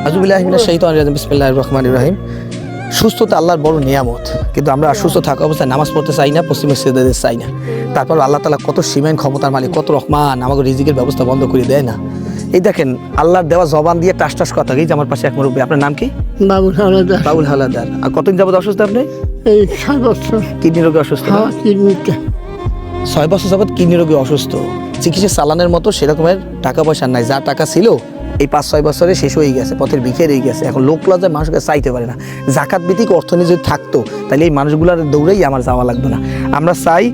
আউযুবিল্লাহি মিনাশ শাইতানির রাজিম বিসমিল্লাহির রহমানির রহিম। সুস্থতা আল্লাহর বড় নিয়ামত, কিন্তু আমরা সুস্থ থাকা অবস্থায় নামাজ পড়তে চাই না, পশ্চিমে সেজদা দিতে চাই না। তারপর আল্লাহ তাআলা কত সীমাহীন ক্ষমতার মালিক, কত রহমান, আমাকে রিজিকের ব্যবস্থা বন্ধ করে দেয় না। এই দেখেন আল্লাহর দেওয়া জবান দিয়ে টাস টাস কথা। এই যে আমার পাশে এক মুরব্বী, আপনার নাম কি? বাবুল হাওলাদার। বাবুল হাওলাদার। আর কতদিন যাবত অসুস্থ আপনি? এই 6 বছর। কিডনি রোগে অসুস্থ? হ্যাঁ, কিডনিতে 6 বছর যাবত কিডনি রোগে অসুস্থ। চিকিৎসা চালানোর মতো সেরকমের টাকা পয়সা নাই। যা টাকা ছিল এই 5-6 বছরে শেষ হয়ে গেছে, পথের ভিখে রয়ে গেছে। এখন লোক লজ্জায় মানুষকে চাইতে পারে না। জাকাত ভিত্তিক অর্থনীতি যদি থাকতো তাহলে এই মানুষগুলোর দৌড়েই আমার যাওয়া লাগতো না। আমরা চাই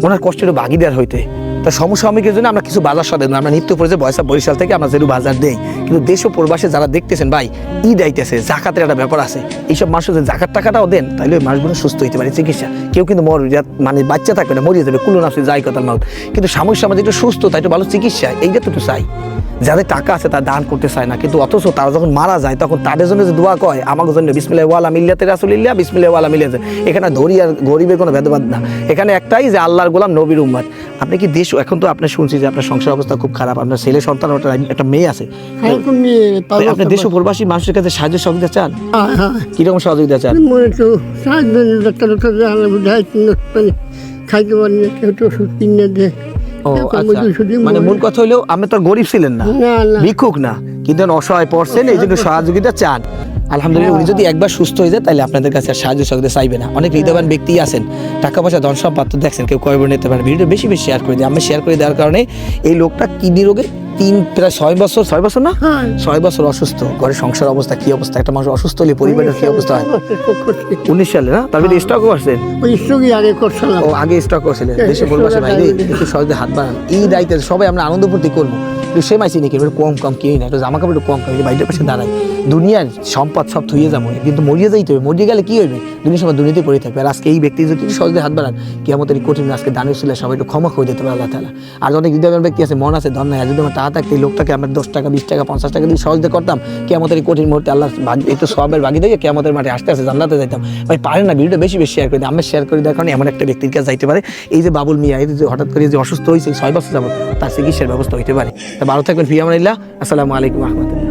ওনার কষ্টের ভাগিদার হইতে। তা সমসাময়িকের জন্য আমরা কিছু বাজার সদেন, আমরা নিত্য পরে যে বয়সা বরিশাল থেকে আমরা যেরু বাজার দেই, কিন্তু দেশ ও প্রবাসে যারা দেখতেছেন ভাই, ঈদ আইতেছে, জাকাতের একটা ব্যাপার আছে। এইসব মানুষের যদি জাকাত টাকাটাও দেন তাহলে ওই মানুষগুলো সুস্থ হইতে পারে। চিকিৎসা কেউ কিন্তু মানে বাচ্চা থাকবে না, মরিয়ে যাবে, কুলুন আসে যাই কথা মাউত। কিন্তু সাময়িক সমাজে একটু সুস্থ, তাই একটু ভালো চিকিৎসা, এইটা তো একটু চাই। যাদের টাকা আছে তারা দান করতে চায় না, কিন্তু অথচ তারা যখন মারা যায় তখন তাদের জন্য যে দোয়া কয়, আমাকে জন্য বিসমিল্লাহি ওয়া আলা মিল্লাতি রাসূলিল্লাহ, বিসমিল্লাহি ওয়া আলা মিল্লাতি। এখানে ধরি আর গরিবের কোনো ভেদভাব না, এখানে একটাই যে আল্লাহর গোলাম, নবীর উম্মত। আপনি কি দেশ, এখন তো আপনি শুনছি যে আপনার সংসার অবস্থা খুব খারাপ, আপনার ছেলে সন্তান, একটা মেয়ে আছে, আপনি দেশ ও প্রবাসী মানুষের কাছে সাহায্য সহযোগিতা চান? কিরকম সহযোগিতা চান? খাইতে পারি না, কেউ তো ওষুধ কিনে দেয়। ও আচ্ছা, মানে মূল কথা হলো আপনি তো গরিব ছিলেন না, ভিক্ষুক না, কিন্তু অসহায় পড়ছেন, এই জন্য সহযোগিতা চান। আলহামদুলিল্লাহ, উনি যদি একবার সুস্থ হয়ে যায় তাহলে আপনাদের কাছে আর সাহায্য সহযোগিতা চাইবে না। অনেক হৃদয়বান ব্যক্তি আছেন, টাকা পয়সা ধন সম্পদ তো দেখছেন, কেউ কয়বার নিতে পারে। ভিডিও বেশি বেশি শেয়ার করে দিই। আমি শেয়ার করে দেওয়ার কারণে এই লোকটা কিডনি রোগে প্রায় 6 বছর না 6 বছর অসুস্থ। ঘরের সংসার অবস্থা কি অবস্থা, একটা মানুষ অসুস্থ হলে পরিবারের কি অবস্থা হয়? 19 সালে না? তারপরে স্টক করছেন? ও আগে স্টক করছিলেন। দেশে প্রবাসে বাইরে একটু সহজে হাত বাড়ান। ঈদ আইতে সবাই আমরা আনন্দ ফুর্তি করবো, একটু সেমাইছি নাকি কম কিনি না, একটু জামা কাপড় একটু কম কিনি, বাইরের পাশে দাঁড়াই। দুনিয়ার সম্পদ সব থুয়ে যাবো, কিন্তু মরিয়ে যাইতে হবে। মরিয়ে গেলে কি হইবে? দুনিয়ার সময় দুনিয়াতে পড়ে থাকবে। আর আজকে এই ব্যক্তি যদি সহজে হাত বাড়ান, কিয়ামতের কঠিন আজকে দানের ছিল, সবাই একটু ক্ষমা করে দিতে পারে আল্লাহ তাআলা। আর অনেক হৃদয়বান ব্যক্তি আছে, মন আছে, ধন নাই, যদি আমার টাকা থাকতে এই লোকটাকে আমরা 10 টাকা 20 টাকা 50 টাকা দিয়ে সহজে করতাম, কিয়ামতের কঠিন মুহূর্তে আল্লাহ একটু সওয়াবের ভাগি দিয়ে কিয়ামতের মাঠে আসতে আসতে জান্নাতে যাইতাম। ভাই পারেন না, ভিডিওটা বেশি বেশি শেয়ার করে দিই। আমরা শেয়ার করে দেওয়ার কারণে এমন একটা ব্যক্তির কাছে যাইতে পারে। এই যে বাবুল মিয়া, এই যে হঠাৎ করে যে অসুস্থ হয়েছে 6 বছর যাবত, তার চিকিৎসার ব্যবস্থা হইতে পারে। ভালো থাকবেন, ফি আমানিল্লাহ। আসসালামু আলাইকুম ওয়া রাহমাতুল্লাহ।